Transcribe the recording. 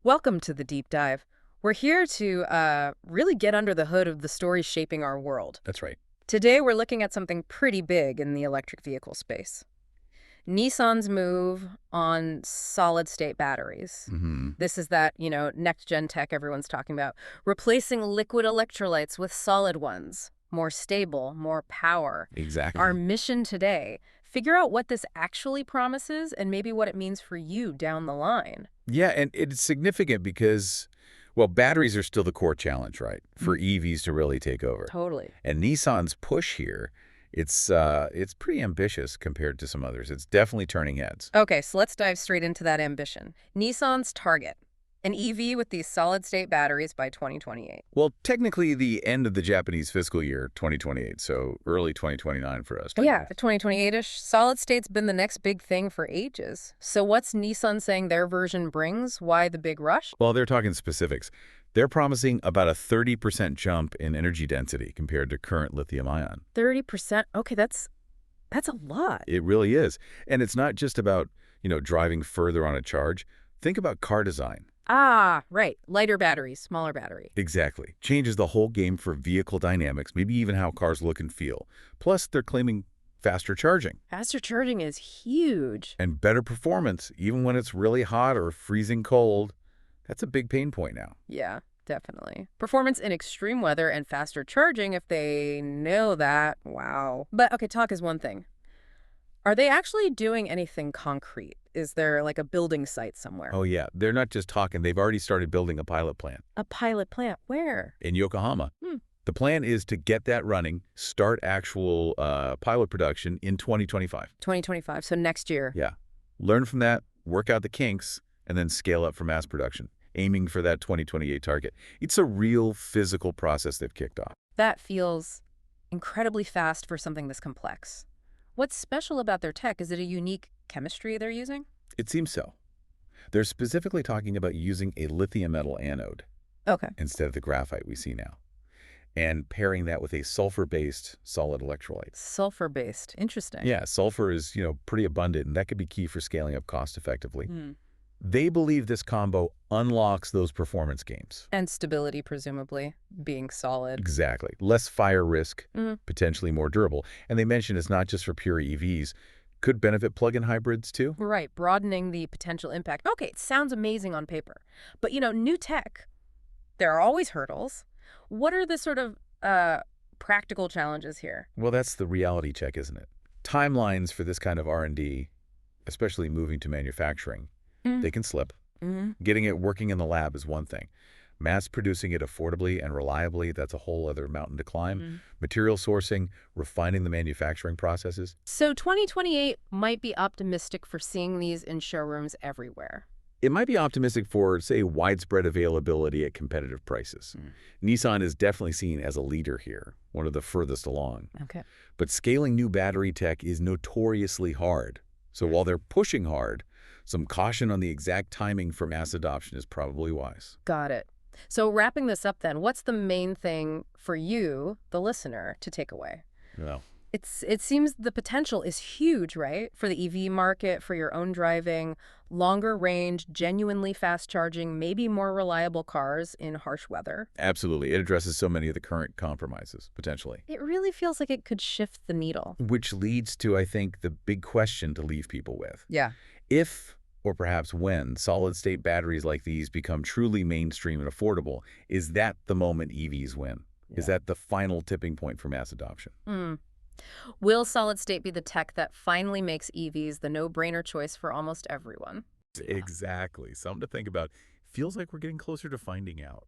Welcome to the deep dive. We're here to really get under the hood of the stories shaping our world. That's right. Today, we're looking at something pretty big in the electric vehicle space. Nissan's move on solid-state batteries. Hmm. This is that, next-gen tech everyone's talking about, replacing liquid electrolytes with solid ones. More stable, more power. Our Exactly. mission today, figure out what this actually promises and maybe what it means for you down the line. Yeah, and it's significant because, well, batteries are still the core challenge, right, for EVs to really take over. Totally. And Nissan's push here, it's pretty ambitious compared to some others. It's definitely turning heads. Okay, so let's dive straight into that ambition. Nissan's target, an EV with these solid-state batteries by 2028. Well, technically the end of the Japanese fiscal year, 2028, so early 2029 for us. Yeah, 2028-ish. Solid-state's been the next big thing for ages. So what's Nissan saying their version brings? Why the big rush? Well, they're talking specifics. They're promising about a 30% jump in energy density compared to current lithium-ion. 30%? Okay, that's a lot. It really is. And it's not just about, driving further on a charge. Think about car design. Ah, right. Lighter battery, smaller battery. Exactly. Changes the whole game for vehicle dynamics, maybe even how cars look and feel. Plus, they're claiming faster charging Faster charging is huge. and better performance, even when it's really hot or freezing cold. That's a big pain point now. Yeah, definitely. Performance in extreme weather and faster charging, if they know that, wow. But okay, talk is one thing. Are they actually doing anything concrete? Is there like a building site somewhere? Oh, yeah. They're not just talking. They've already started building a pilot plant A pilot plant? Where? in Yokohama. Hmm. The plan is to get that running, start actual pilot production in 2025. 2025, so next year. Yeah. Learn from that, work out the kinks, and then scale up for mass production, aiming for that 2028 target. It's a real physical process they've kicked off. That feels incredibly fast for something this complex. What's special about their tech? Is it a unique chemistry they're using? It seems so. They're specifically talking about using a lithium metal anode Okay. instead of the graphite we see now, and pairing that with a sulfur-based solid electrolyte. Sulfur-based. Interesting. Yeah, sulfur is, pretty abundant, and that could be key for scaling up cost effectively. Hmm. They believe this combo unlocks those performance gains. And stability, presumably, being solid. Exactly. Less fire risk, Mhm. potentially more durable. And they mentioned it's not just for pure EVs. Could benefit plug-in hybrids too. Right, broadening the potential impact. Okay, it sounds amazing on paper. But, new tech, there are always hurdles. What are the sort of practical challenges here? Well, that's the reality check, isn't it? Timelines for this kind of R&D, especially moving to manufacturing, they can slip. Mm-hmm. Getting it working in the lab is one thing. Mass producing it affordably and reliably, that's a whole other mountain to climb. Material sourcing, refining the manufacturing processes. So 2028 might be optimistic for seeing these in showrooms everywhere. It might be optimistic for, say, widespread availability at competitive prices. Nissan is definitely seen as a leader here, one of the furthest along. Okay. But scaling new battery tech is notoriously hard. So while they're pushing hard, some caution on the exact timing for mass adoption is probably wise. Got it. So wrapping this up then, what's the main thing for you, the listener, to take away? Well, It seems the potential is huge, right? For the EV market, for your own driving, longer range, genuinely fast charging, maybe more reliable cars in harsh weather. absolutely. It addresses so many of the current compromises, potentially. It really feels like it could shift the needle. Which leads to, I think, the big question to leave people with. Yeah. If, or perhaps when, solid-state batteries like these become truly mainstream and affordable, is that the moment EVs win? Is that the final tipping point for mass adoption? Will solid state be the tech that finally makes EVs the no-brainer choice for almost everyone? Exactly. Something to think about. Feels like we're getting closer to finding out.